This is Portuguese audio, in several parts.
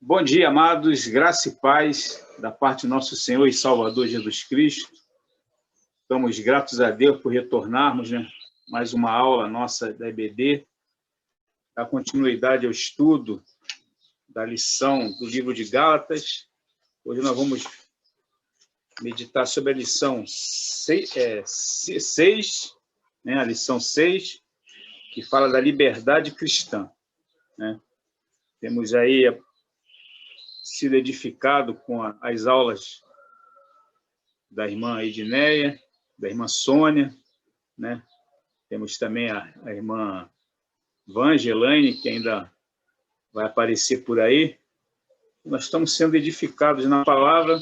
Bom dia, amados, graça e paz da parte do nosso Senhor e Salvador Jesus Cristo. Estamos gratos a Deus por retornarmos, mais uma aula nossa da EBD, a continuidade ao estudo da lição do livro de Gálatas. Hoje nós vamos meditar sobre a lição 6, a lição 6, que fala da liberdade cristã. Temos aí sido edificado com as aulas da irmã Edneia, da irmã Sônia, Temos também a irmã Vangelane, que ainda vai aparecer por aí. Nós estamos sendo edificados na palavra,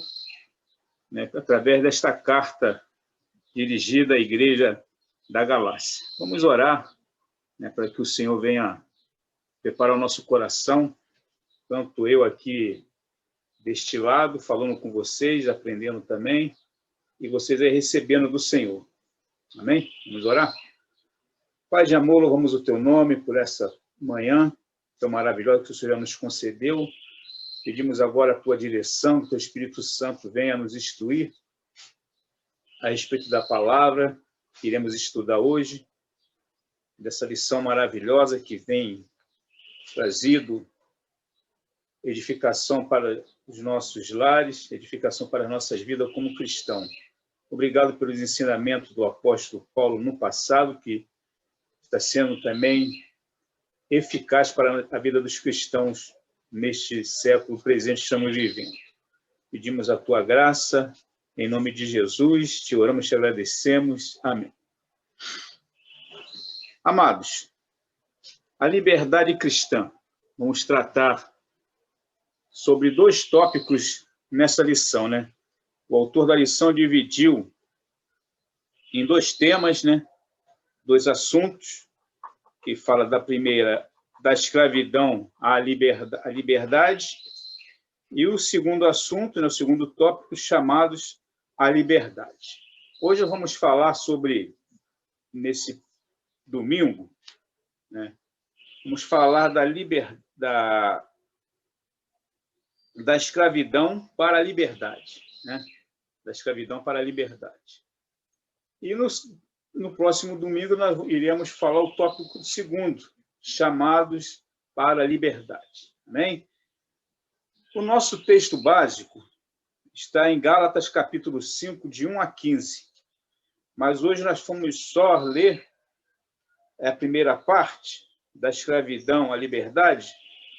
através desta carta dirigida à igreja da Galácia. Vamos orar, para que o Senhor venha preparar o nosso coração, tanto eu aqui deste lado, falando com vocês, aprendendo também, e vocês aí recebendo do Senhor. Amém? Vamos orar? Pai de amor, louvamos o teu nome por essa manhã tão maravilhosa que o Senhor nos concedeu. Pedimos agora a tua direção, que o teu Espírito Santo venha nos instruir a respeito da palavra que iremos estudar hoje, dessa lição maravilhosa que vem trazido edificação para os nossos lares, edificação para as nossas vidas como cristãos. Obrigado pelos ensinamentos do apóstolo Paulo no passado, que está sendo também eficaz para a vida dos cristãos neste século presente que estamos vivendo. Pedimos a tua graça, em nome de Jesus, te oramos, te agradecemos. Amém. Amados, a liberdade cristã. Vamos tratar sobre dois tópicos nessa lição, O autor da lição dividiu em dois temas, dois assuntos, que fala da primeira, da escravidão à liberdade, e o segundo assunto, o segundo tópico, chamados a liberdade. Hoje vamos falar sobre, nesse domingo, vamos falar da escravidão para a liberdade, Da escravidão para a liberdade. E no próximo domingo nós iremos falar o tópico segundo, chamados para a liberdade. Amém? O nosso texto básico está em Gálatas capítulo 5, de 1 a 15. Mas hoje nós fomos só ler a primeira parte da escravidão à liberdade,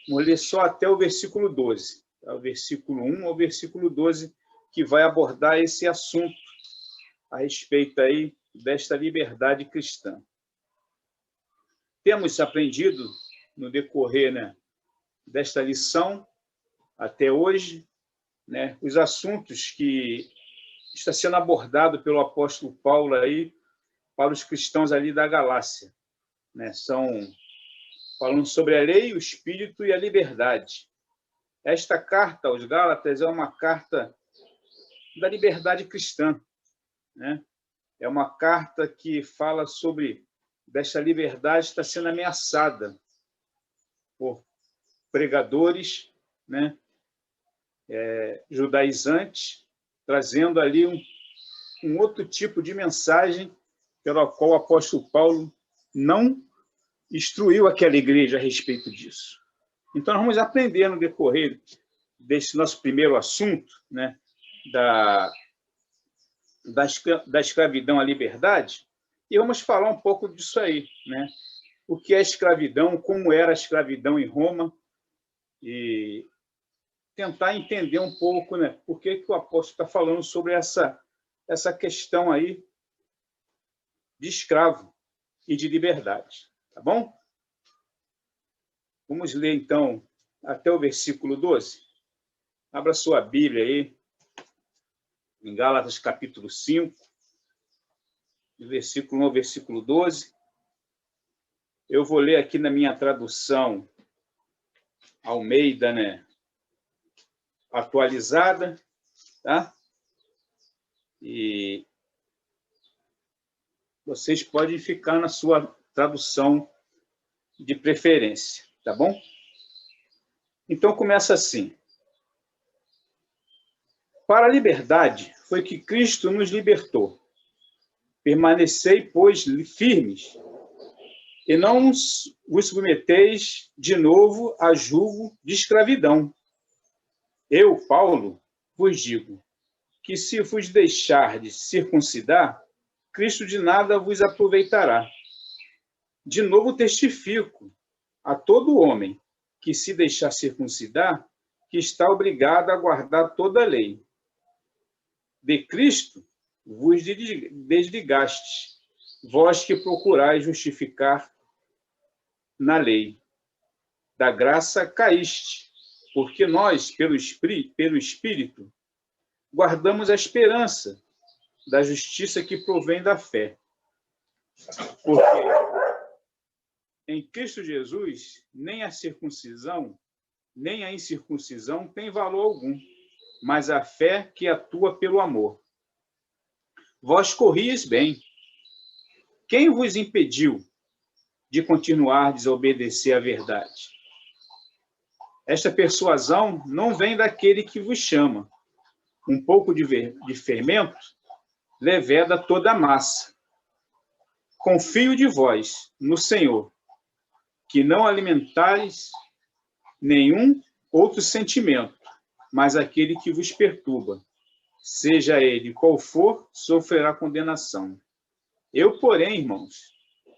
vamos ler só até o versículo 12. O versículo 1 ao versículo 12, que vai abordar esse assunto a respeito aí desta liberdade cristã. Temos aprendido no decorrer desta lição até hoje, os assuntos que está sendo abordado pelo apóstolo Paulo aí para os cristãos ali da Galácia, São falando sobre a lei, o espírito e a liberdade. Esta carta aos Gálatas é uma carta da liberdade cristã, É uma carta que fala sobre desta liberdade está sendo ameaçada por pregadores, judaizantes, trazendo ali um outro tipo de mensagem pela qual o apóstolo Paulo não instruiu aquela igreja a respeito disso. Então, nós vamos aprender no decorrer desse nosso primeiro assunto, da escravidão à liberdade, e vamos falar um pouco disso aí, O que é escravidão, como era a escravidão em Roma, e tentar entender um pouco, por que o apóstolo está falando sobre essa questão aí de escravo e de liberdade. Tá bom? Vamos ler, então, até o versículo 12. Abra sua Bíblia aí, em Gálatas, capítulo 5, do versículo 1 ao versículo 12. Eu vou ler aqui na minha tradução Almeida, atualizada, tá? E vocês podem ficar na sua tradução de preferência, tá bom? Então começa assim. Para a liberdade foi que Cristo nos libertou. Permanecei, pois, firmes, e não vos submeteis de novo a jugo de escravidão. Eu, Paulo, vos digo que se vos deixardes circuncidar, Cristo de nada vos aproveitará. De novo testifico a todo homem que se deixar circuncidar, que está obrigado a guardar toda a lei. De Cristo vos desligastes, vós que procurais justificar na lei. Da graça caíste, porque nós, pelo Espírito, guardamos a esperança da justiça que provém da fé. Porque em Cristo Jesus, nem a circuncisão, nem a incircuncisão tem valor algum, mas a fé que atua pelo amor. Vós corrieis bem. Quem vos impediu de continuar a desobedecer à verdade? Esta persuasão não vem daquele que vos chama. Um pouco de fermento leveda toda a massa. Confio de vós no Senhor, que não alimentares nenhum outro sentimento, mas aquele que vos perturba. Seja ele qual for, sofrerá condenação. Eu, porém, irmãos,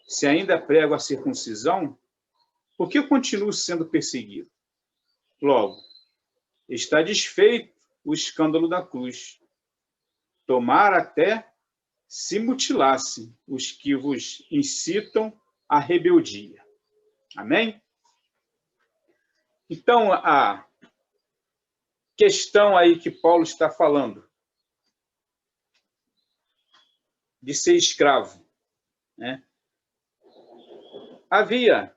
se ainda prego a circuncisão, por que continuo sendo perseguido? Logo, está desfeito o escândalo da cruz. Tomara até se mutilassem os que vos incitam à rebeldia. Amém? Então, a questão aí que Paulo está falando de ser escravo, né? Havia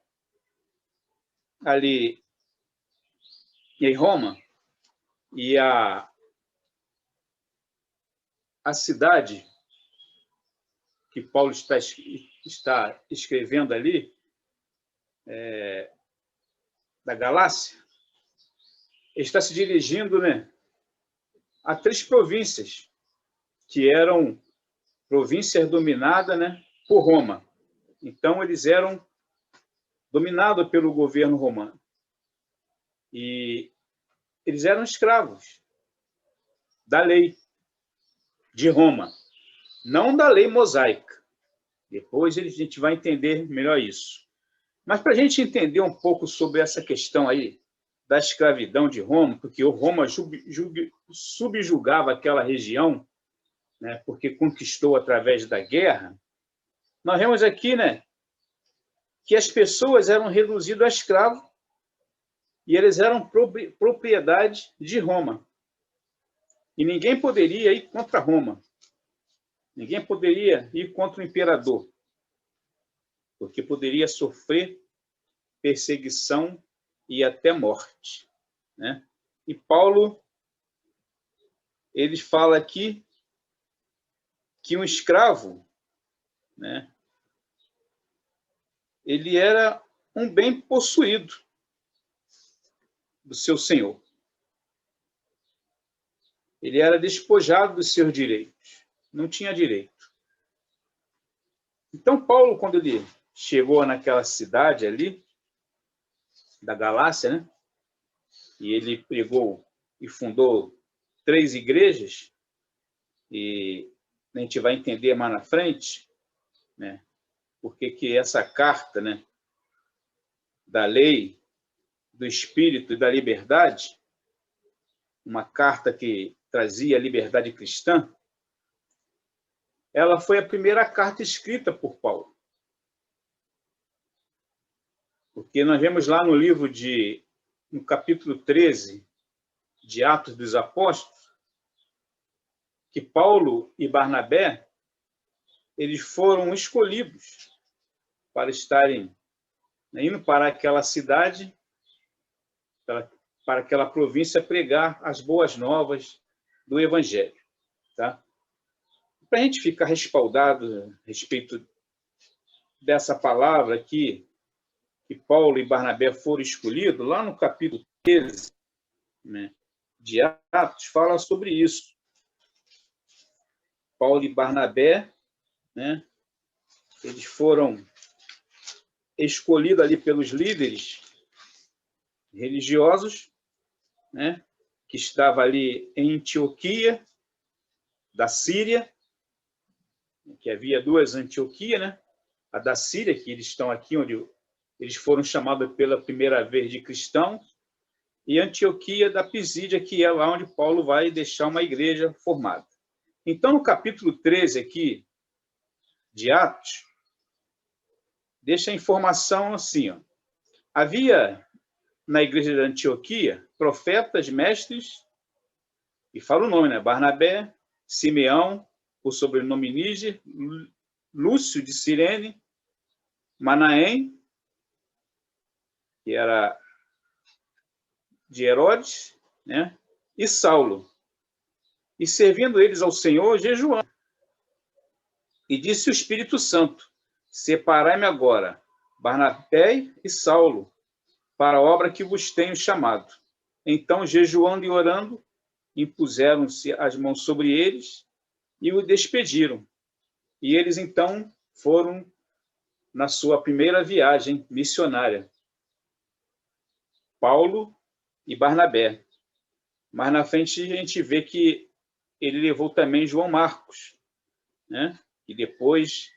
ali em Roma, e a cidade que Paulo está escrevendo ali, da Galácia, está se dirigindo, né, a 3 províncias, que eram províncias dominadas, né, por Roma. Então, eles eram dominados pelo governo romano. E eles eram escravos da lei de Roma, não da lei mosaica. Depois a gente vai entender melhor isso. Mas para a gente entender um pouco sobre essa questão aí da escravidão de Roma, porque o Roma subjugava aquela região, né, porque conquistou através da guerra, nós vemos aqui, né, que as pessoas eram reduzidas a escravos e eles eram propriedade de Roma. E ninguém poderia ir contra Roma. Ninguém poderia ir contra o imperador, porque poderia sofrer perseguição e até morte, né? E Paulo, ele fala aqui que um escravo, né, ele era um bem possuído do seu senhor. Ele era despojado dos seus direitos. Não tinha direito. Então, Paulo, quando ele chegou naquela cidade ali, da Galácia, né, e ele pregou e fundou 3 igrejas, e a gente vai entender mais na frente, né, porque que essa carta, né, da lei, do Espírito e da liberdade, uma carta que trazia a liberdade cristã, ela foi a primeira carta escrita por Paulo. Porque nós vemos lá no livro no capítulo 13 de Atos dos Apóstolos, que Paulo e Barnabé, eles foram escolhidos para estarem, né, indo para aquela cidade, para aquela província, pregar as boas novas do Evangelho. Tá? Para a gente ficar respaldado a respeito dessa palavra aqui, que Paulo e Barnabé foram escolhidos, lá no capítulo 13, né, de Atos, fala sobre isso. Paulo e Barnabé, né, eles foram escolhidos ali pelos líderes religiosos, né, que estava ali em Antioquia, da Síria, que havia duas Antioquias, né? A da Síria, que eles estão aqui, onde eles foram chamados pela primeira vez de cristãos, e Antioquia da Pisídia, que é lá onde Paulo vai deixar uma igreja formada. Então, no capítulo 13 aqui, de Atos, deixa a informação assim, ó. Havia na igreja de Antioquia profetas, mestres, e fala o nome, né? Barnabé, Simeão, por sobrenome Níger, Lúcio de Cirene, Manaém, que era de Herodes, né? E Saulo. E servindo eles ao Senhor, jejuando. E disse o Espírito Santo: separai-me agora, Barnabé e Saulo, para a obra que vos tenho chamado. Então, jejuando e orando, impuseram-se as mãos sobre eles e o despediram. E eles, então, foram na sua primeira viagem missionária. Paulo e Barnabé. Mas na frente a gente vê que ele levou também João Marcos, né? E depois,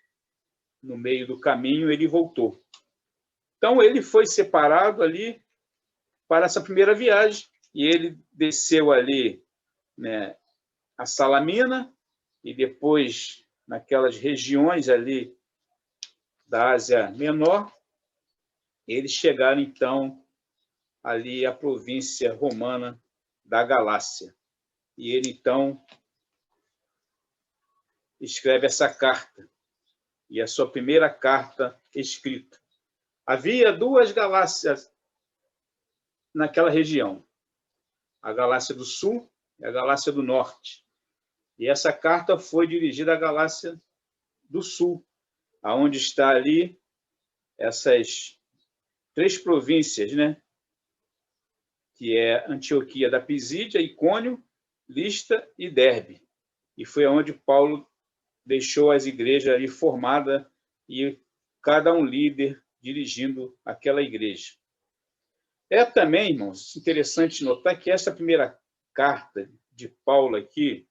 no meio do caminho, ele voltou. Então, ele foi separado ali para essa primeira viagem, e ele desceu ali, né, a Salamina, e depois naquelas regiões ali da Ásia Menor, eles chegaram, então, ali à província romana da Galácia. E ele, então, escreve essa carta, e a sua primeira carta escrita. Havia duas Galácias naquela região, a Galácia do Sul e a Galácia do Norte. E essa carta foi dirigida à Galácia do Sul, aonde está ali essas três províncias, né? Que é Antioquia da Pisídia, Icônio, Listra e Derbe. E foi onde Paulo deixou as igrejas ali formadas e cada um líder dirigindo aquela igreja. É também, irmãos, interessante notar que essa primeira carta de Paulo aqui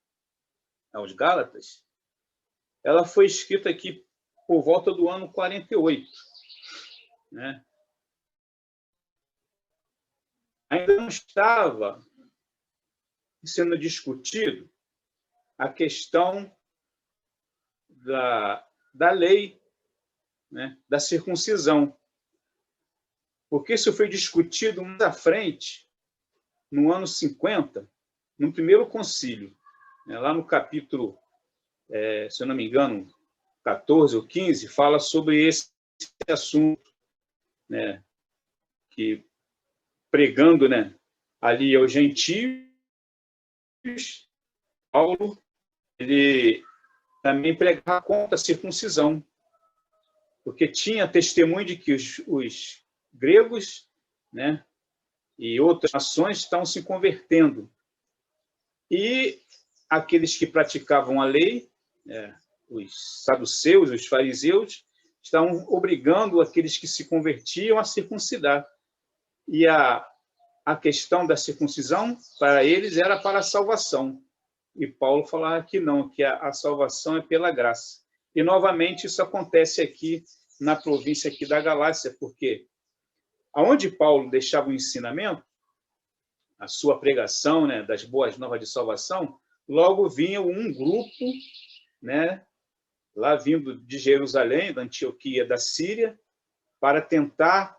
aos Gálatas, ela foi escrita aqui por volta do ano 48, né? Ainda não estava sendo discutido a questão da lei, né, da circuncisão. Porque isso foi discutido mais à frente, no ano 50, no primeiro concílio, né, lá no capítulo, se eu não me engano, 14 ou 15, fala sobre esse assunto, né, que pregando, né, ali aos gentios, Paulo, ele também pregava contra a circuncisão, porque tinha testemunho de que os gregos, né, e outras nações estavam se convertendo. E aqueles que praticavam a lei, os saduceus, os fariseus, estavam obrigando aqueles que se convertiam a circuncidar. E a questão da circuncisão, para eles, era para a salvação. E Paulo falava que não, que a salvação é pela graça. E, novamente, isso acontece aqui na província aqui da Galácia, porque aonde Paulo deixava o ensinamento, a sua pregação, né, das boas novas de salvação, logo vinha um grupo, né, lá vindo de Jerusalém, da Antioquia da Síria, para tentar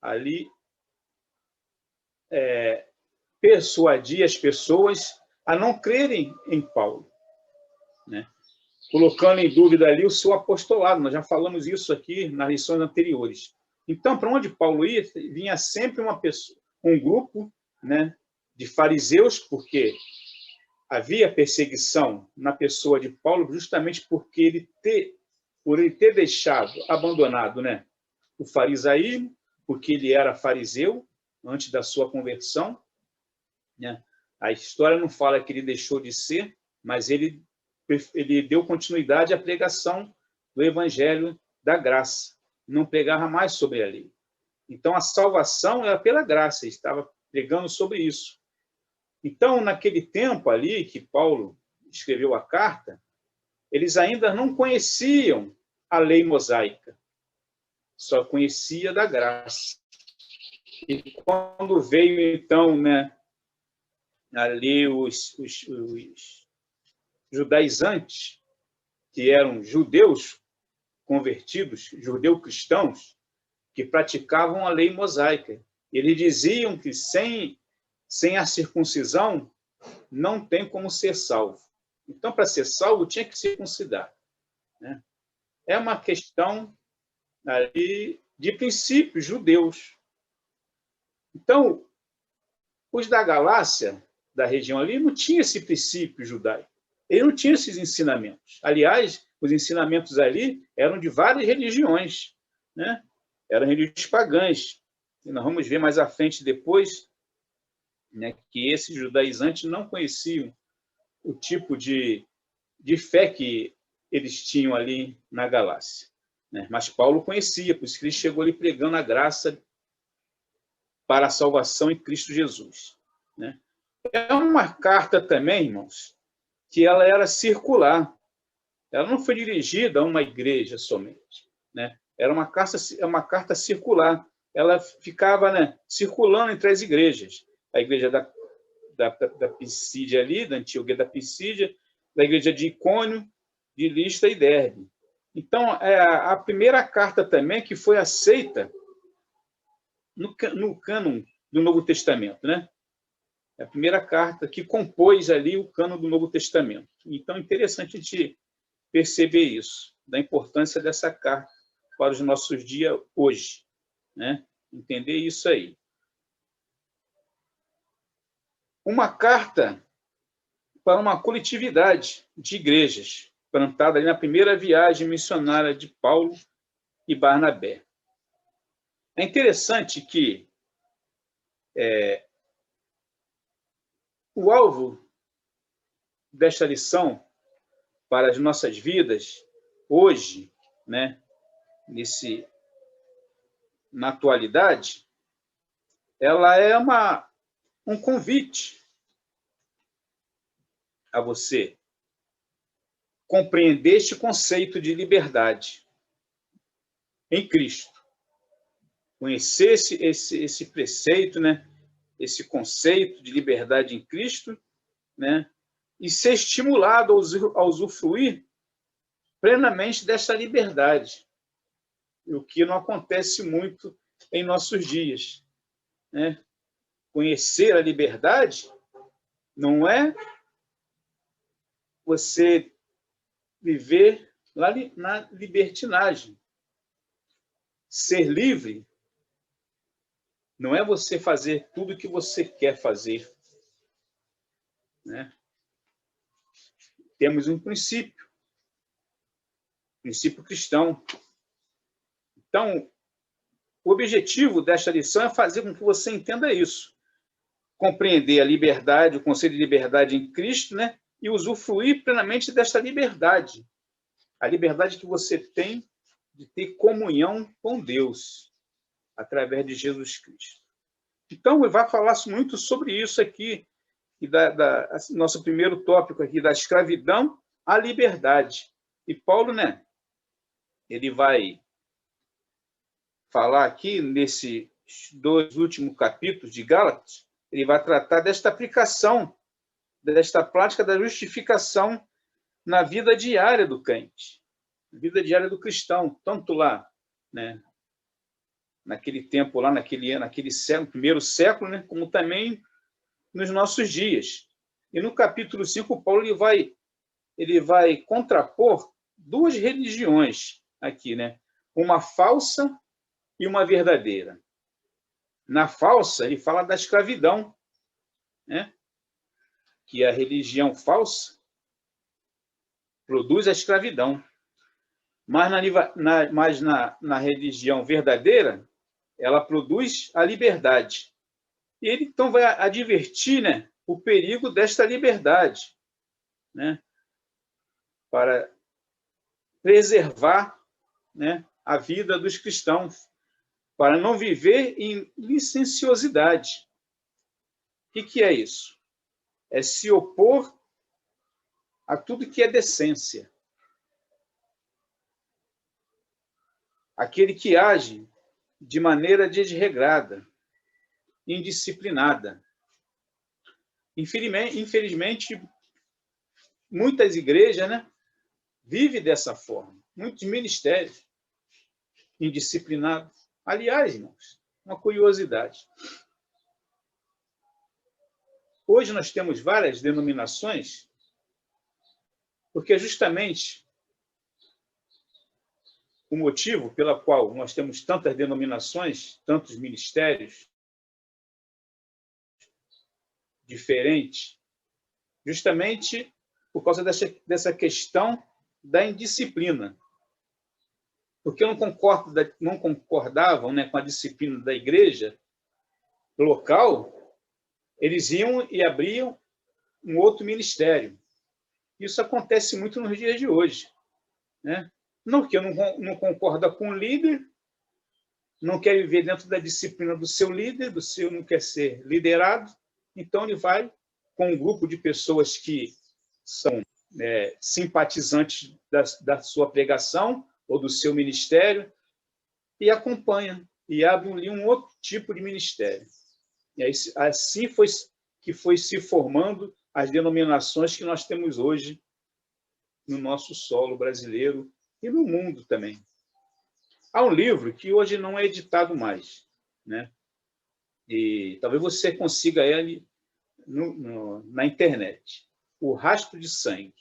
ali persuadir as pessoas a não crerem em Paulo, né? Colocando em dúvida ali o seu apostolado. Nós já falamos isso aqui nas lições anteriores. Então, para onde Paulo ia, vinha sempre uma pessoa, um grupo, né, de fariseus, porque havia perseguição na pessoa de Paulo, justamente porque por ele ter deixado, abandonado, né, o farisaísmo, porque ele era fariseu, antes da sua conversão, né? A história não fala que ele deixou de ser, mas ele deu continuidade à pregação do evangelho da graça, não pregava mais sobre a lei. Então, a salvação era pela graça, ele estava pregando sobre isso. Então, naquele tempo ali que Paulo escreveu a carta, eles ainda não conheciam a lei mosaica, só conhecia da graça. E quando veio, então, né, ali os judaizantes, que eram judeus convertidos, judeu-cristãos, que praticavam a lei mosaica. Eles diziam que sem a circuncisão não tem como ser salvo. Então, para ser salvo, tinha que circuncidar, né? É uma questão ali de princípios judeus. Então, os da Galácia, da região ali, não tinham esse princípio judaico. Eles não tinham esses ensinamentos. Aliás, os ensinamentos ali eram de várias religiões, né? Eram religiões pagãs. E nós vamos ver mais à frente depois, né, que esses judaizantes não conheciam o tipo de fé que eles tinham ali na Galácia, né? Mas Paulo conhecia, por isso que ele chegou ali pregando a graça para a salvação em Cristo Jesus, né? É uma carta também, irmãos, que ela era circular. Ela não foi dirigida a uma igreja somente, né? Era uma carta circular. Ela ficava, né, circulando entre as igrejas. A igreja da Pisídia ali, da Antioquia da Pisídia, da igreja de Icônio, de Listra e Derbe. Então, é a primeira carta também que foi aceita no cânon do Novo Testamento, né? É a primeira carta que compôs ali o cânon do Novo Testamento. Então, é interessante a gente perceber isso, da importância dessa carta para os nossos dias hoje, né? Entender isso aí. Uma carta para uma coletividade de igrejas, plantada ali na primeira viagem missionária de Paulo e Barnabé. É interessante que o alvo desta lição para as nossas vidas hoje, né, na atualidade, ela é um convite a você compreender este conceito de liberdade em Cristo. Conhecer esse preceito, né, esse conceito de liberdade em Cristo, né, e ser estimulado a usufruir plenamente dessa liberdade, o que não acontece muito em nossos dias, né? Conhecer a liberdade não é você viver lá na libertinagem. Ser livre não é você fazer tudo o que você quer fazer, né? Temos um princípio cristão. Então, o objetivo desta lição é fazer com que você entenda isso. Compreender a liberdade, o conceito de liberdade em Cristo, né? E usufruir plenamente desta liberdade. A liberdade que você tem de ter comunhão com Deus, através de Jesus Cristo. Então, vai falar muito sobre isso aqui, e nosso primeiro tópico aqui, da escravidão à liberdade. E Paulo, né? Ele vai falar aqui, nesses 2 últimos capítulos de Gálatas, ele vai tratar desta aplicação, desta prática da justificação na vida diária do crente, na vida diária do cristão, tanto lá, né, naquele tempo, lá naquele século, primeiro século, né, como também nos nossos dias. E no capítulo 5, Paulo ele vai contrapor 2 religiões aqui, né? Uma falsa e uma verdadeira. Na falsa, ele fala da escravidão, né? Que a religião falsa produz a escravidão. Mas na religião verdadeira, ela produz a liberdade. E ele, então, vai advertir, né, o perigo desta liberdade, né, para preservar, né, a vida dos cristãos, para não viver em licenciosidade. O que é isso? É se opor a tudo que é decência. Aquele que age de maneira desregrada, indisciplinada. Infelizmente, muitas igrejas, né, vivem dessa forma. Muitos ministérios indisciplinados. Aliás, irmãos, uma curiosidade. Hoje nós temos várias denominações, porque justamente o motivo pelo qual nós temos tantas denominações, tantos ministérios diferentes, justamente por causa dessa questão da indisciplina. Porque não concordavam, né, com a disciplina da igreja local, eles iam e abriam um outro ministério. Isso acontece muito nos dias de hoje, né? Não que eu não concorda com o líder, não quer viver dentro da disciplina do seu líder, não quer ser liderado, então ele vai com um grupo de pessoas que são simpatizantes da sua pregação ou do seu ministério e acompanha e abre ali um outro tipo de ministério. E aí, assim foi se formando as denominações que nós temos hoje no nosso solo brasileiro e no mundo também. Há um livro que hoje não é editado mais, né? E talvez você consiga ele na internet. O Rastro de Sangue.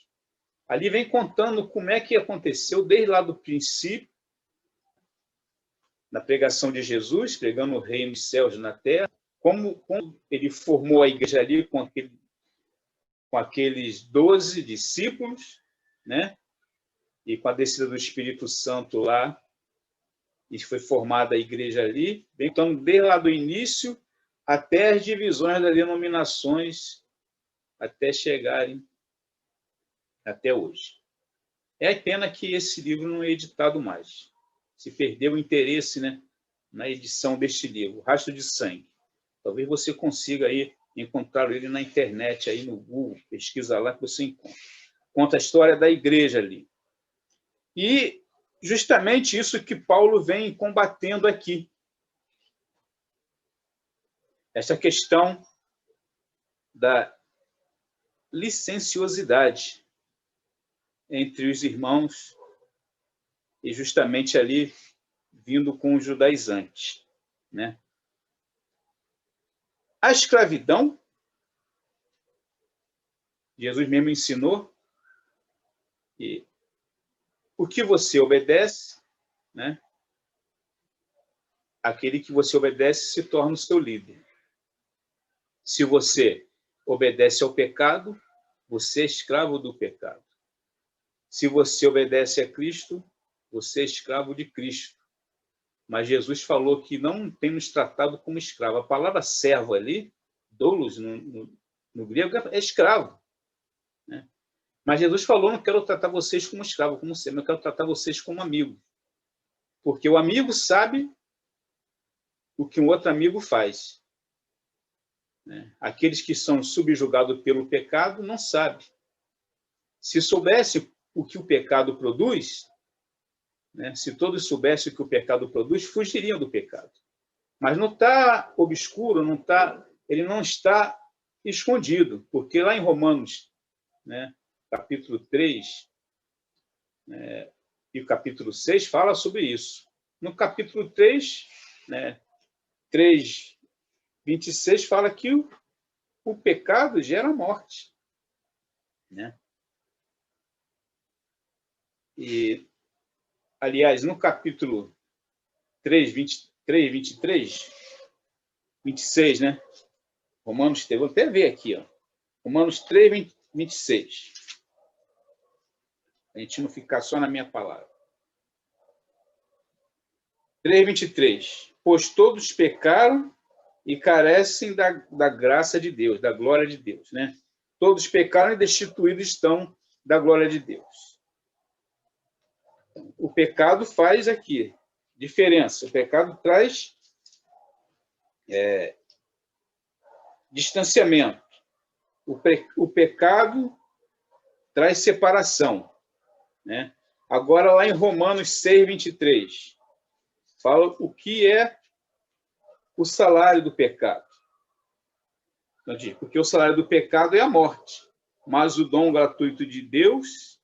Ali vem contando como é que aconteceu desde lá do princípio, na pregação de Jesus, pregando o reino dos céus na terra, como ele formou a igreja ali com aqueles 12 discípulos, né? E com a descida do Espírito Santo lá, e foi formada a igreja ali, então, desde lá do início até as divisões das denominações, até chegarem até hoje. É pena que esse livro não é editado mais. Se perdeu o interesse, né, na edição deste livro, Rastro de Sangue. Talvez você consiga aí encontrar ele na internet, aí no Google, pesquisa lá que você encontra. Conta a história da igreja ali. E justamente isso que Paulo vem combatendo aqui. Essa questão da licenciosidade entre os irmãos e justamente ali vindo com os judaizantes, né? A escravidão, Jesus mesmo ensinou, e o que você obedece, né? Aquele que você obedece se torna o seu líder. Se você obedece ao pecado, você é escravo do pecado. Se você obedece a Cristo, você é escravo de Cristo. Mas Jesus falou que não tem nos tratado como escravo. A palavra servo ali, doulos, no grego, é escravo, né? Mas Jesus falou, não quero tratar vocês como escravo, como sempre, eu quero tratar vocês como amigo. Porque o amigo sabe o que um outro amigo faz, né? Aqueles que são subjugados pelo pecado não sabem. Se soubesse o que o pecado produz, né? Se todos soubessem o que o pecado produz, fugiriam do pecado. Mas não está obscuro, ele não está escondido, porque lá em Romanos, né, capítulo 3, e o capítulo 6 fala sobre isso. No capítulo 3, né, 3, 26, fala que o pecado gera morte, né? E, aliás, no capítulo 3, 23, 26, né? Romanos 3, vou até ver aqui, ó. Romanos 3, 26. A gente não ficar só na minha palavra. 3, 23. Pois todos pecaram e carecem da graça de Deus, da glória de Deus, né? Todos pecaram e destituídos estão da glória de Deus. O pecado faz aqui diferença. O pecado traz distanciamento. O pecado traz separação, né? Agora, lá em Romanos 6, 23, fala o que é o salário do pecado. Porque o salário do pecado é a morte, mas o dom gratuito de Deus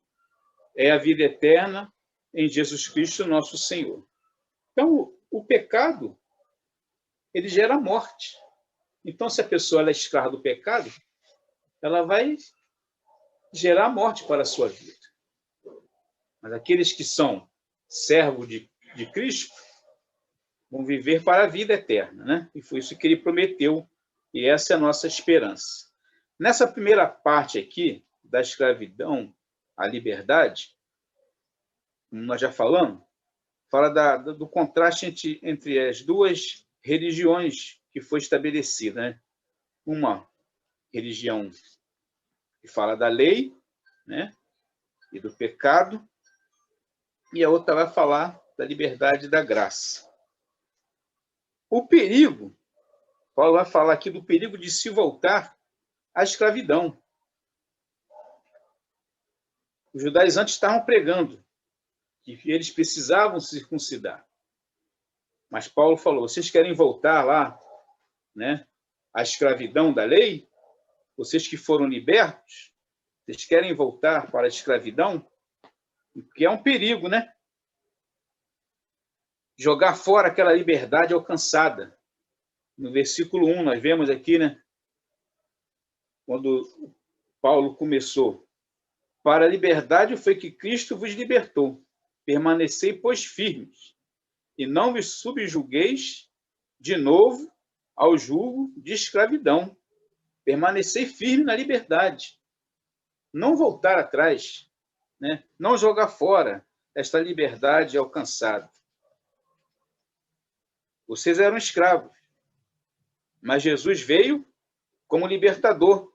é a vida eterna em Jesus Cristo, nosso Senhor. Então, o pecado, ele gera morte. Então, se a pessoa é escrava do pecado, ela vai gerar morte para a sua vida. Mas aqueles que são servos de Cristo vão viver para a vida eterna, né? E foi isso que ele prometeu, e essa é a nossa esperança. Nessa primeira parte aqui, da escravidão à liberdade, como nós já falamos, fala do contraste entre as duas religiões que foi estabelecida, né? Uma religião que fala da lei, né? E do pecado, e a outra vai falar da liberdade e da graça. O perigo, Paulo vai falar aqui do perigo de se voltar à escravidão. Os judaizantes estavam pregando que eles precisavam se circuncidar. Mas Paulo falou, vocês querem voltar lá, né, à escravidão da lei? Vocês que foram libertos, vocês querem voltar para a escravidão? Porque é um perigo, né? Jogar fora aquela liberdade alcançada. No versículo 1, nós vemos aqui, né? Quando Paulo começou. Para a liberdade foi que Cristo vos libertou. Permanecei, pois, firmes, e não vos subjugueis de novo ao jugo de escravidão. Permanecei firme na liberdade. Não voltar atrás, né? Não jogar fora esta liberdade alcançada. Vocês eram escravos, mas Jesus veio como libertador.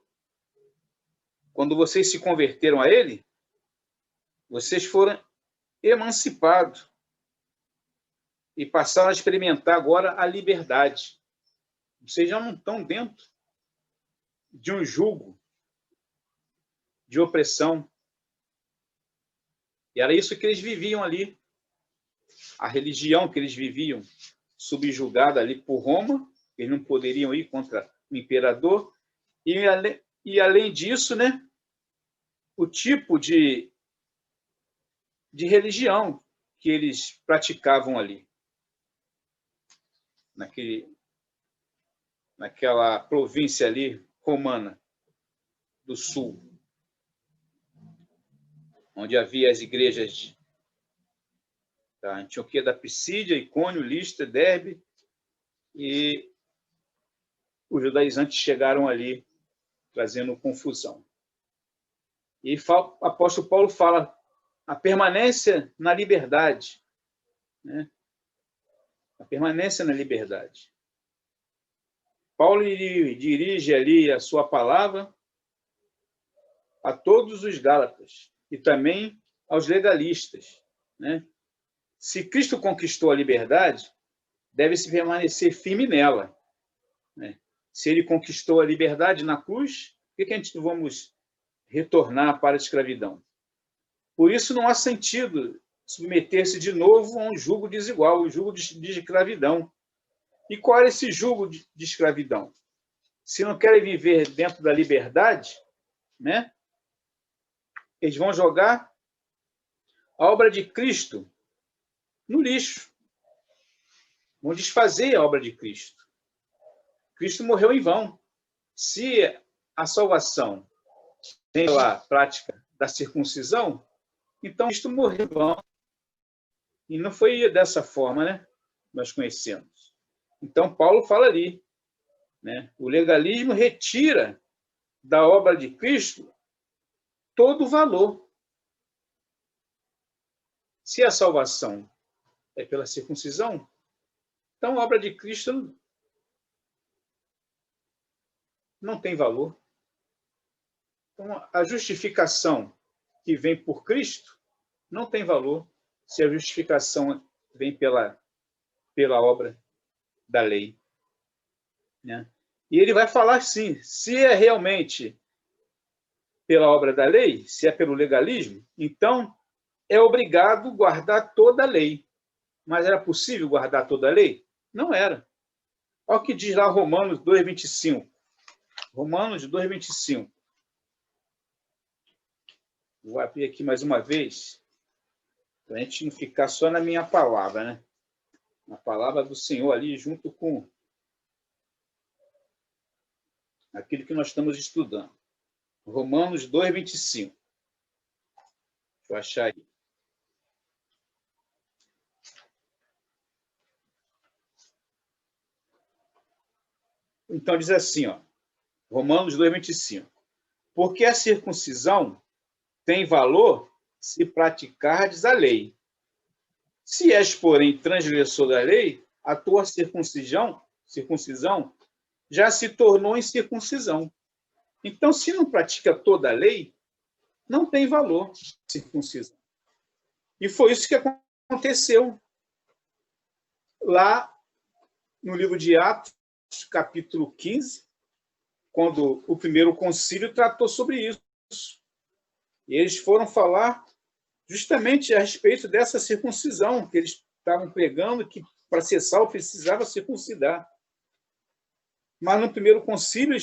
Quando vocês se converteram a Ele, vocês foram emancipados e passaram a experimentar agora a liberdade. Vocês já não estão dentro de um jugo de opressão. E era isso que eles viviam ali. A religião que eles viviam, subjugada ali por Roma, eles não poderiam ir contra o imperador. E além disso, né, o tipo de religião que eles praticavam ali, naquela província ali romana do sul, onde havia as igrejas da Antioquia da Pisídia, Icônio, Listra, Derbe, e os judaizantes chegaram ali trazendo confusão. E o apóstolo Paulo fala a permanência na liberdade, né? A permanência na liberdade. Paulo dirige ali a sua palavra a todos os gálatas e também aos legalistas, né? Se Cristo conquistou a liberdade, deve-se permanecer firme nela, né? Se ele conquistou a liberdade na cruz, por que a gente não vamos retornar para a escravidão? Por isso não há sentido submeter-se de novo a um jugo desigual, o jugo de escravidão. E qual é esse jugo de escravidão? Se não querem viver dentro da liberdade, né, eles vão jogar a obra de Cristo no lixo. Vão desfazer a obra de Cristo. Cristo morreu em vão. Se a salvação tem a prática da circuncisão, então Cristo morreu em vão. E não foi dessa forma, né? Nós conhecemos. Então, Paulo fala ali, né? O legalismo retira da obra de Cristo todo o valor. Se a salvação é pela circuncisão, então a obra de Cristo não tem valor. Então, a justificação que vem por Cristo não tem valor se a justificação vem pela obra da lei, né? E ele vai falar sim, se é realmente pela obra da lei, se é pelo legalismo, então é obrigado guardar toda a lei. Mas era possível guardar toda a lei? Não era. Olha o que diz lá Romanos 2,25. Romanos 2,25. Vou abrir aqui mais uma vez, para a gente não ficar só na minha palavra, né? Na palavra do Senhor ali, junto com aquilo que nós estamos estudando. Romanos 2,25. Deixa eu achar aí. Então, diz assim, ó, Romanos 2,25. Porque a circuncisão tem valor se praticardes a lei. Se és, porém, transgressor da lei, a tua circuncisão já se tornou incircuncisão. Então, se não pratica toda a lei, não tem valor circuncisão. E foi isso que aconteceu lá no livro de Atos, capítulo 15, quando o primeiro concílio tratou sobre isso. E eles foram falar justamente a respeito dessa circuncisão que eles estavam pregando, que para ser salvo precisava circuncidar. Mas no primeiro concílio,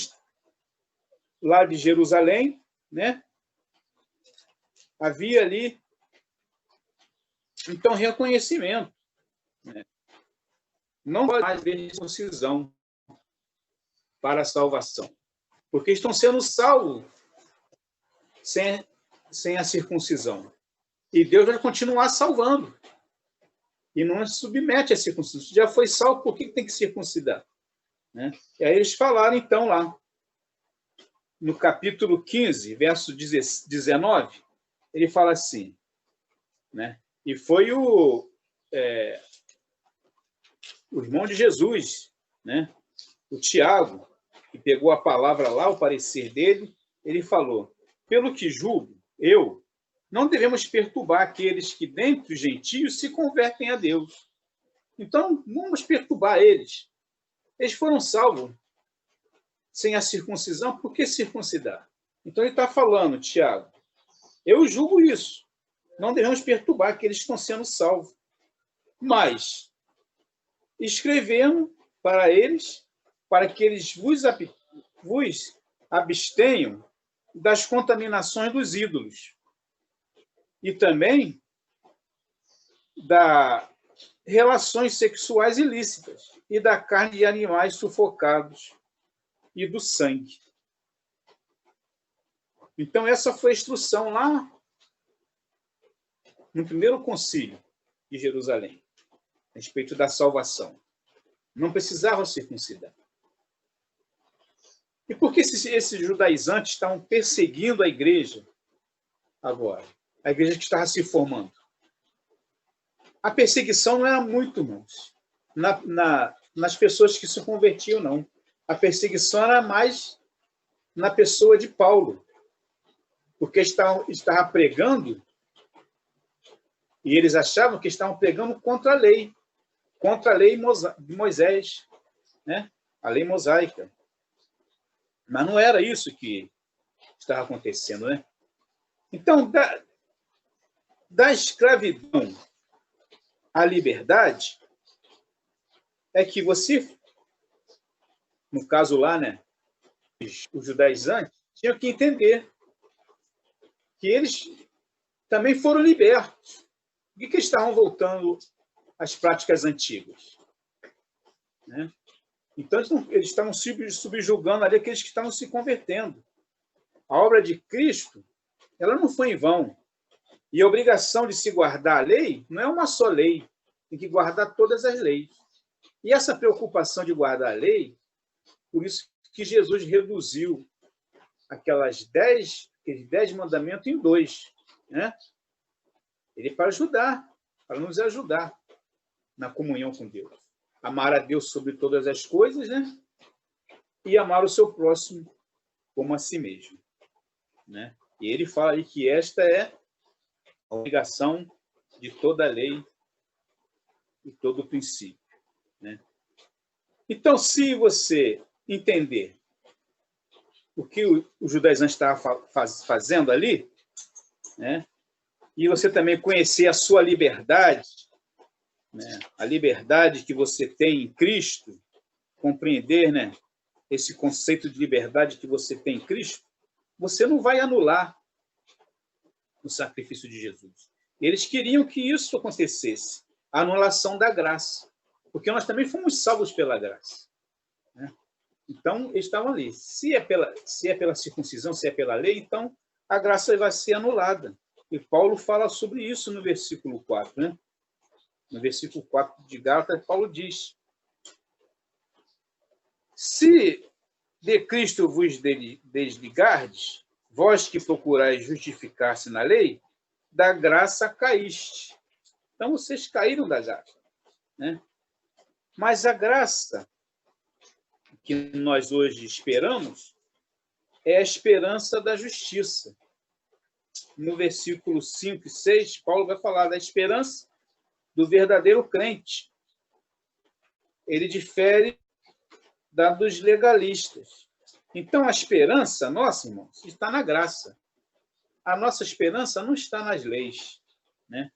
lá de Jerusalém, né, havia ali, então, reconhecimento, né? Não pode mais haver circuncisão para a salvação, porque estão sendo salvos sem a circuncisão. E Deus vai continuar salvando. E não se submete à circuncisão. Se já foi salvo, por que tem que circuncidar? Né? E aí eles falaram, então, lá, no capítulo 15, verso 19, ele fala assim, né? E foi o irmão de Jesus, né? O Tiago, que pegou a palavra lá, o parecer dele, ele falou, pelo que julgo, não devemos perturbar aqueles que, dentre os gentios, se convertem a Deus. Então, vamos perturbar eles. Eles foram salvos sem a circuncisão, por que circuncidar? Então, ele está falando, Tiago, eu julgo isso. Não devemos perturbar aqueles que estão sendo salvos. Mas, escrevemos para eles, para que eles vos abstenham das contaminações dos ídolos. E também das relações sexuais ilícitas e da carne de animais sufocados e do sangue. Então, essa foi a instrução lá no primeiro concílio de Jerusalém, a respeito da salvação. Não precisava circuncidar. E por que esses judaizantes estavam perseguindo a igreja agora? A igreja que estava se formando. A perseguição não era muito, irmãos, nas pessoas que se convertiam, não. A perseguição era mais na pessoa de Paulo, porque estava pregando, e eles achavam que estavam pregando contra a lei de Moisés, né? A lei mosaica. Mas não era isso que estava acontecendo, né? Então, da escravidão à liberdade, é que você, no caso lá, né, os judaizantes, tinham que entender que eles também foram libertos. Por que eles estavam voltando às práticas antigas? Né? Então, eles estavam subjugando ali aqueles que estavam se convertendo. A obra de Cristo, ela não foi em vão. E a obrigação de se guardar a lei não é uma só lei, tem que guardar todas as leis. E essa preocupação de guardar a lei, por isso que Jesus reduziu aqueles 10 mandamentos em 2. Né? Ele para nos ajudar na comunhão com Deus. Amar a Deus sobre todas as coisas, né? e amar o seu próximo como a si mesmo, né? E ele fala aí que esta é a obrigação de toda a lei e todo o princípio, né? Então, se você entender o que o judaizante estava fazendo ali, né? E você também conhecer a sua liberdade, né? A liberdade que você tem em Cristo, compreender, né? Esse conceito de liberdade que você tem em Cristo, você não vai anular o sacrifício de Jesus. Eles queriam que isso acontecesse, a anulação da graça, porque nós também fomos salvos pela graça, né? Então, eles estavam ali. Se é pela circuncisão, se é pela lei, então a graça vai ser anulada. E Paulo fala sobre isso no versículo 4, né? No versículo 4 de Gálatas, Paulo diz: se de Cristo vos desligardes, vós que procurais justificar-se na lei, da graça caíste. Então, vocês caíram da graça, né? Mas a graça que nós hoje esperamos é a esperança da justiça. No versículo 5 e 6, Paulo vai falar da esperança do verdadeiro crente. Ele difere da dos legalistas. Então, a esperança nossa, irmãos, está na graça. A nossa esperança não está nas leis, né?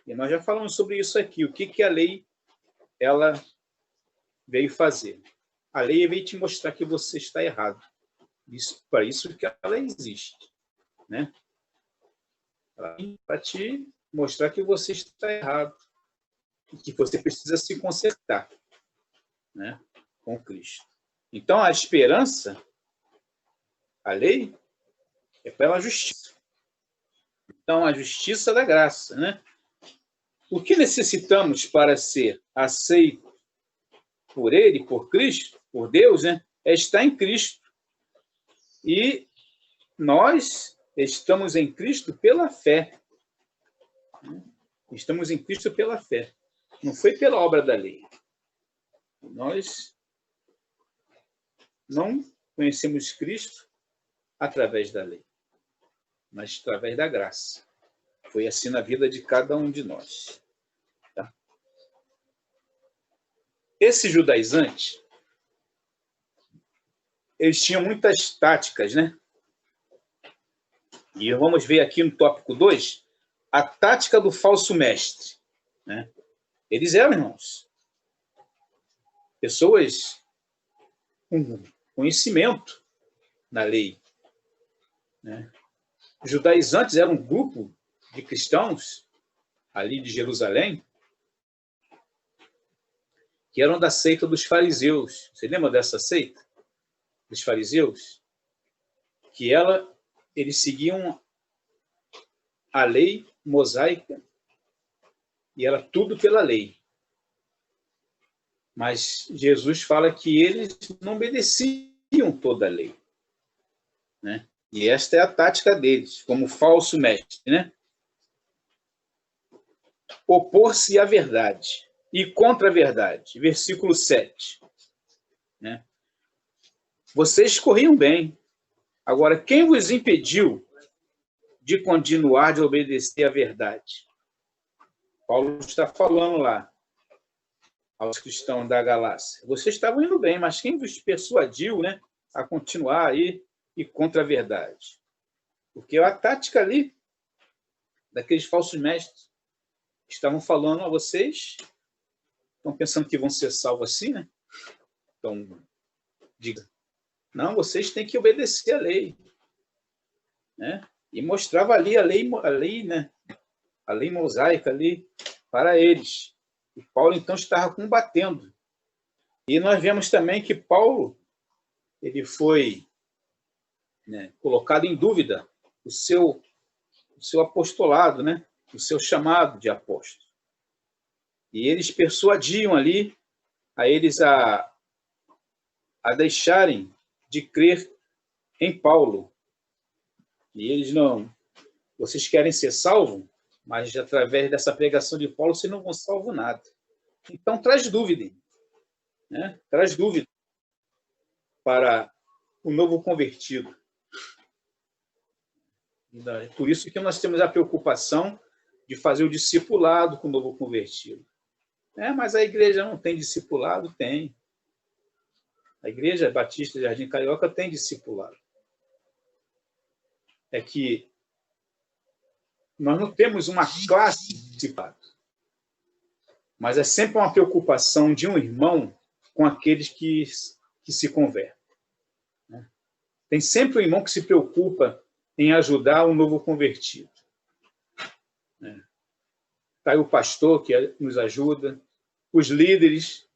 E nós já falamos sobre isso aqui. O que a lei ela veio fazer? A lei veio te mostrar que você está errado. Para isso que ela existe, né? Para te mostrar que você está errado e que você precisa se consertar, né, com Cristo. Então, a esperança, a lei, é pela justiça. Então, a justiça da graça, né? O que necessitamos para ser aceito por Ele, por Cristo, por Deus, né, é estar em Cristo. E nós estamos em Cristo pela fé. Estamos em Cristo pela fé. Não foi pela obra da lei. Nós não conhecemos Cristo através da lei, mas através da graça. Foi assim na vida de cada um de nós. Tá? Esses judaizantes, eles tinham muitas táticas, né? E vamos ver aqui no tópico 2, a tática do falso mestre, né? Eles eram, irmãos, pessoas com conhecimento na lei, né? Os judaizantes eram um grupo de cristãos ali de Jerusalém que eram da seita dos fariseus. Você lembra dessa seita dos fariseus? Que eles seguiam a lei mosaica e era tudo pela lei. Mas Jesus fala que eles não obedeciam toda a lei, né? E esta é a tática deles, como falso mestre, né? Opor-se à verdade e contra a verdade. Versículo 7. Né? Vocês corriam bem. Agora, quem vos impediu de continuar de obedecer à verdade? Paulo está falando lá aos cristãos da Galácia. Vocês estavam indo bem, mas quem vos persuadiu, né, a continuar aí e contra a verdade? Porque a tática ali daqueles falsos mestres estavam falando a vocês, estão pensando que vão ser salvos assim, né? Então, diga, não, vocês têm que obedecer à lei, né? E mostrava ali a lei, né? A lei mosaica ali para eles. E Paulo, então, estava combatendo. E nós vemos também que Paulo ele foi, né, colocado em dúvida o seu apostolado, né? O seu chamado de apóstolo. E eles persuadiam ali a eles a deixarem de crer em Paulo. E eles não... Vocês querem ser salvos, mas através dessa pregação de Paulo vocês não vão salvo nada. Então traz dúvida, né? Traz dúvida. para o novo convertido. Por isso que nós temos a preocupação de fazer o discipulado com o novo convertido. Mas a igreja não tem discipulado? Tem. A Igreja Batista de Jardim Carioca tem discipulado. É que nós não temos uma classe de discipulado, mas é sempre uma preocupação de um irmão com aqueles que se convertem. Tem sempre um irmão que se preocupa em ajudar o novo convertido. Está aí o pastor que nos ajuda, os líderes,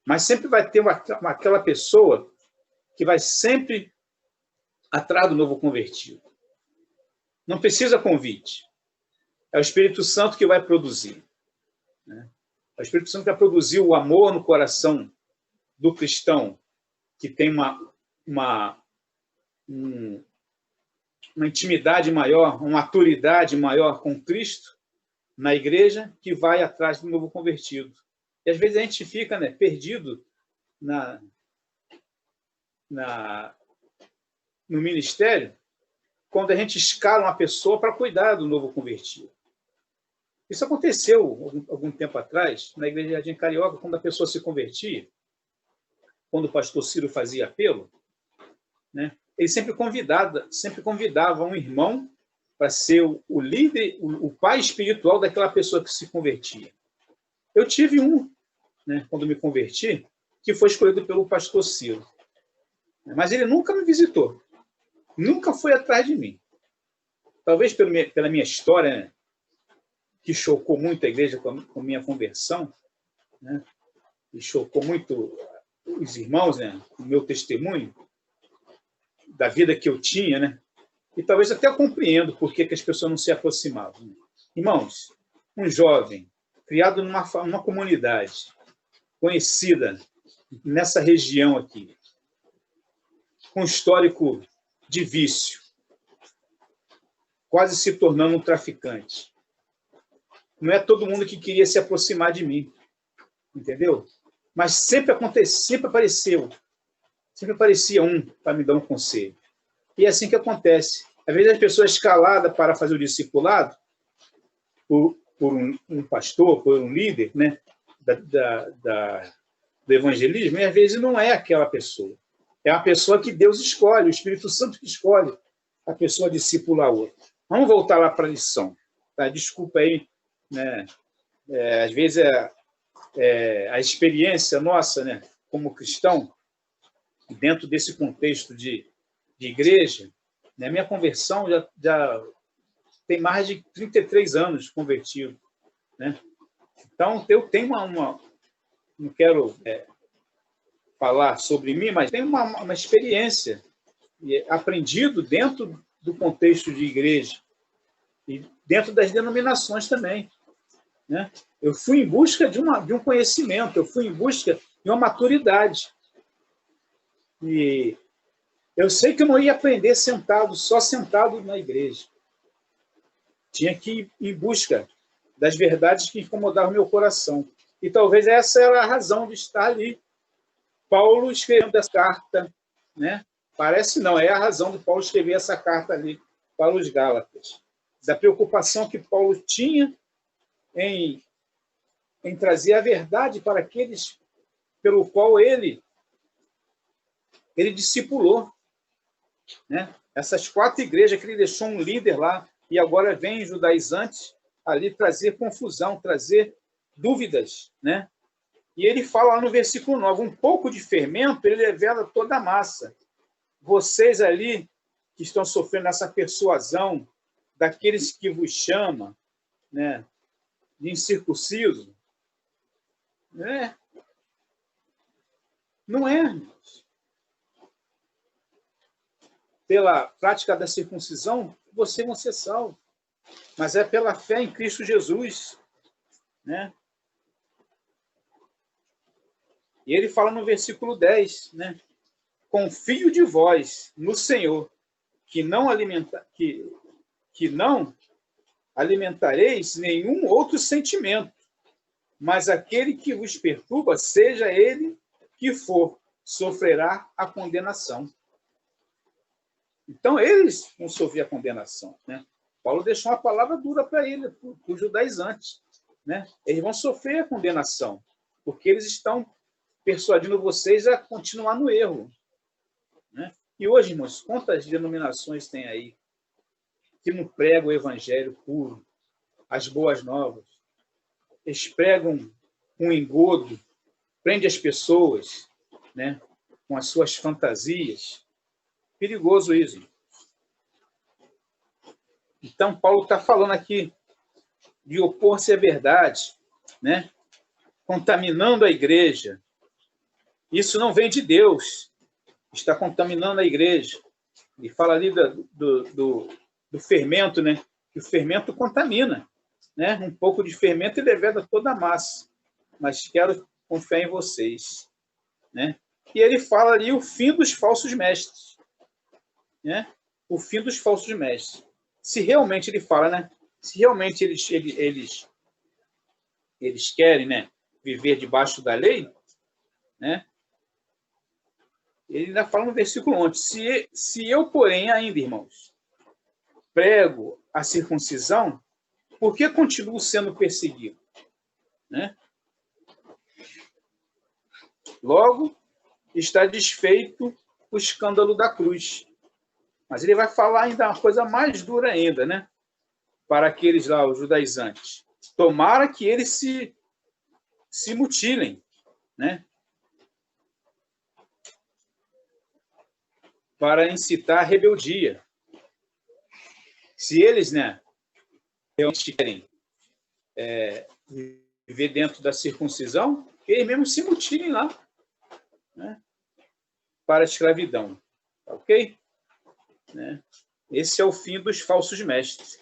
mas sempre vai ter aquela pessoa que vai sempre atrás do novo convertido. Não precisa convite. É o Espírito Santo que vai produzir. É o Espírito Santo que vai produzir o amor no coração do cristão que tem uma intimidade maior, uma maturidade maior com Cristo na igreja, que vai atrás do novo convertido. E às vezes a gente fica perdido no ministério quando a gente escala uma pessoa para cuidar do novo convertido. Isso aconteceu algum tempo atrás, na Igreja de Jardim Carioca, quando a pessoa se convertia, quando o pastor Ciro fazia apelo, ele sempre convidava um irmão para ser o líder, o pai espiritual daquela pessoa que se convertia. Eu tive quando me converti, que foi escolhido pelo pastor Ciro. Mas ele nunca me visitou, nunca foi atrás de mim. Talvez pela minha história, que chocou muito a igreja com a minha conversão, e chocou muito os irmãos, o meu testemunho da vida que eu tinha, e talvez até eu compreendo por que as pessoas não se aproximavam. Irmãos, um jovem criado numa comunidade conhecida nessa região aqui, com histórico de vício, quase se tornando um traficante. Não é todo mundo que queria se aproximar de mim, entendeu? Mas sempre aparecia um para me dar um conselho. E é assim que acontece. Às vezes as pessoas escaladas para fazer o discipulado por um pastor, por um líder, do evangelismo, e às vezes não é aquela pessoa. É a pessoa que Deus escolhe, o Espírito Santo que escolhe a pessoa discipular a outra. Vamos voltar lá para a lição. Tá? Desculpa aí, às vezes a experiência nossa, como cristão, dentro desse contexto de igreja, minha conversão já tem mais de 33 anos convertido. Então, eu tenho não quero falar sobre mim, mas tenho uma experiência aprendido dentro do contexto de igreja e dentro das denominações também. Eu fui em busca de um conhecimento, eu fui em busca de uma maturidade. E eu sei que eu não ia aprender só sentado na igreja. Tinha que ir em busca das verdades que incomodavam o meu coração. E talvez essa era a razão de estar ali. Paulo escrevendo essa carta, Parece não, é a razão de Paulo escrever essa carta ali para os Gálatas. Da preocupação que Paulo tinha em trazer a verdade para aqueles pelo qual ele discipulou. Essas 4 igrejas que ele deixou um líder lá, e agora vem judaizantes ali trazer confusão, trazer dúvidas. E ele fala lá no versículo 9, um pouco de fermento, ele revela toda a massa. Vocês ali que estão sofrendo essa persuasão daqueles que vos chamam, de incircunciso, não é. Pela prática da circuncisão, vocês vão ser salvos. Mas é pela fé em Cristo Jesus. E ele fala no versículo 10, confio de vós no Senhor, que não alimentareis nenhum outro sentimento, mas aquele que vos perturba, seja ele que for, sofrerá a condenação. Então, eles vão sofrer a condenação, né? Paulo deixou uma palavra dura para ele, para os judaizantes, né? Eles vão sofrer a condenação, porque eles estão persuadindo vocês a continuar no erro, né? E hoje, irmãos, quantas denominações tem aí que não pregam o evangelho puro, as boas novas? Eles pregam um engodo, prende as pessoas, né, com as suas fantasias. Perigoso isso. Então, Paulo está falando aqui de opor-se à verdade, né, contaminando a igreja. Isso não vem de Deus, está contaminando a igreja. E fala ali do fermento, né, que o fermento contamina, né? Um pouco de fermento e leveda toda a massa. Mas quero confiar em vocês, né? E ele fala ali o fim dos falsos mestres, né? O fim dos falsos mestres. Se realmente ele fala, né? Se realmente eles querem, né, viver debaixo da lei, né? Ele ainda fala no versículo 11: se eu, porém, ainda, irmãos, prego a circuncisão, por que continuo sendo perseguido? Né? Logo, está desfeito o escândalo da cruz. Mas ele vai falar ainda uma coisa mais dura ainda, né? Para aqueles lá, os judaizantes. Tomara que eles se mutilem, né? Para incitar a rebeldia. Se eles, né, realmente querem viver dentro da circuncisão, eles mesmos se mutilem lá, né, para a escravidão. Ok? Né? Esse é o fim dos falsos mestres.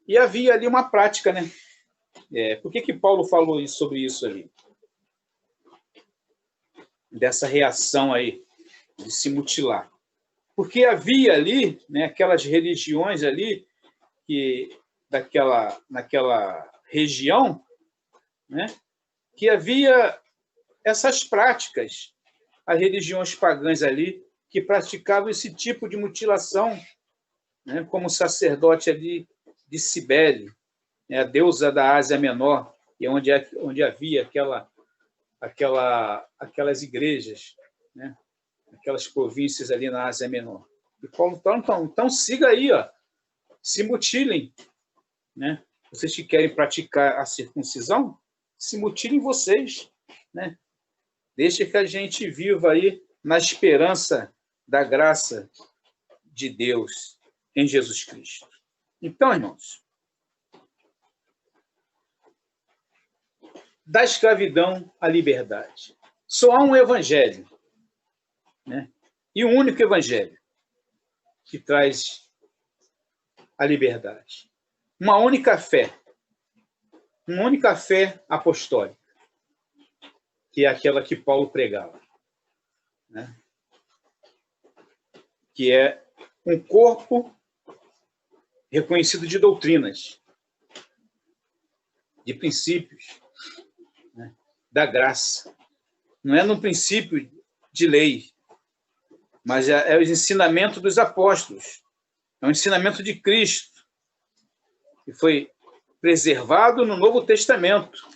E havia ali uma prática, né? Por que Paulo falou sobre isso ali? Dessa reação aí de se mutilar. Porque havia ali, né, aquelas religiões ali, naquela região, né, que havia essas práticas, as religiões pagãs ali, que praticavam esse tipo de mutilação, né, como o sacerdote ali de Cibele, né, a deusa da Ásia Menor, e onde havia aquelas igrejas, né, aquelas províncias ali na Ásia Menor. E Paulo fala, então siga aí, ó, se mutilem, né? Vocês que querem praticar a circuncisão, se mutilem vocês, né? Deixa que a gente viva aí na esperança da graça de Deus em Jesus Cristo. Então, irmãos, da escravidão à liberdade. Só há um evangelho, né? E um único evangelho que traz a liberdade. Uma única fé apostólica, que é aquela que Paulo pregava, né? Que é um corpo reconhecido de doutrinas, de princípios, né, da graça. Não é no princípio de lei, mas é o ensinamento dos apóstolos, é o ensinamento de Cristo, que foi preservado no Novo Testamento.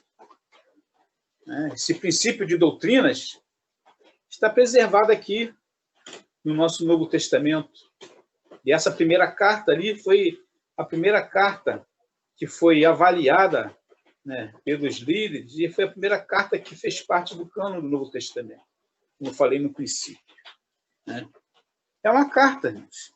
Esse princípio de doutrinas está preservado aqui no nosso Novo Testamento. E essa primeira carta ali foi a primeira carta que foi avaliada, né, pelos líderes, e foi a primeira carta que fez parte do cânon do Novo Testamento, como eu falei no princípio, né? É uma carta, gente.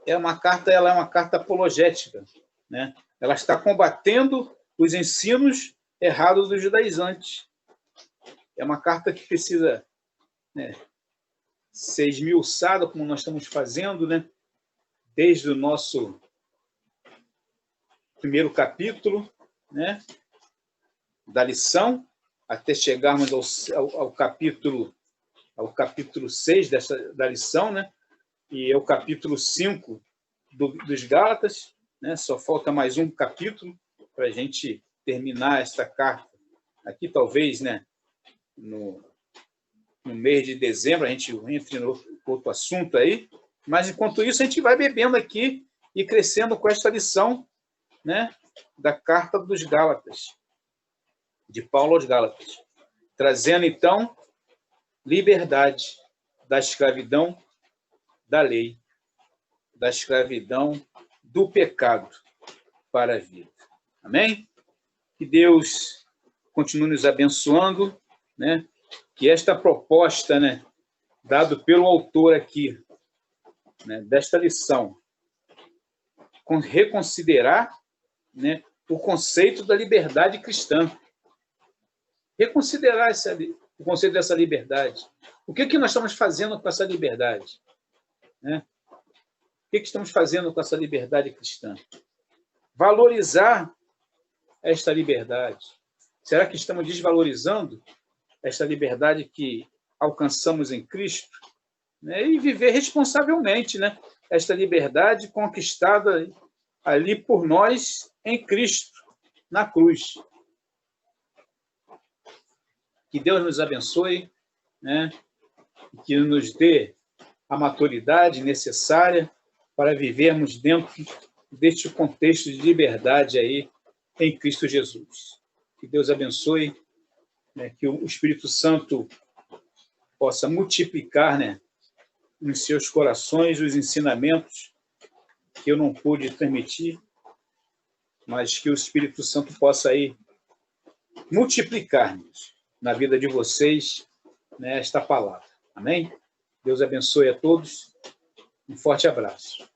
Ela é uma carta apologética, né? Ela está combatendo os ensinos errados dos judaizantes. É uma carta que precisa, né, ser esmiuçada, como nós estamos fazendo, né, desde o nosso primeiro capítulo, né, da lição, até chegarmos ao capítulo 6 da lição, né, e é o capítulo 5 dos Gálatas, né, só falta mais um capítulo para a gente terminar esta carta. Aqui, talvez, né, no no mês de dezembro a gente entre no outro assunto aí, mas enquanto isso a gente vai bebendo aqui e crescendo com esta lição, né, da Carta dos Gálatas, de Paulo aos Gálatas, trazendo então liberdade da escravidão da lei, da escravidão do pecado para a vida. Amém? Que Deus continue nos abençoando, né? Que esta proposta, né, dado pelo autor aqui, né, desta lição, reconsiderar, né, o conceito da liberdade cristã. Reconsiderar o conceito dessa liberdade. O que nós estamos fazendo com essa liberdade? Né? O que estamos fazendo com essa liberdade cristã? Valorizar esta liberdade. Será que estamos desvalorizando esta liberdade que alcançamos em Cristo? Né? E viver responsavelmente, né, esta liberdade conquistada ali por nós em Cristo, na cruz. Que Deus nos abençoe, né? Que nos dê a maturidade necessária para vivermos dentro deste contexto de liberdade aí em Cristo Jesus. Que Deus abençoe, né? Que o Espírito Santo possa multiplicar, né, nos seus corações os ensinamentos que eu não pude transmitir, mas que o Espírito Santo possa aí multiplicar na vida de vocês, né, esta palavra. Amém? Deus abençoe a todos. Um forte abraço.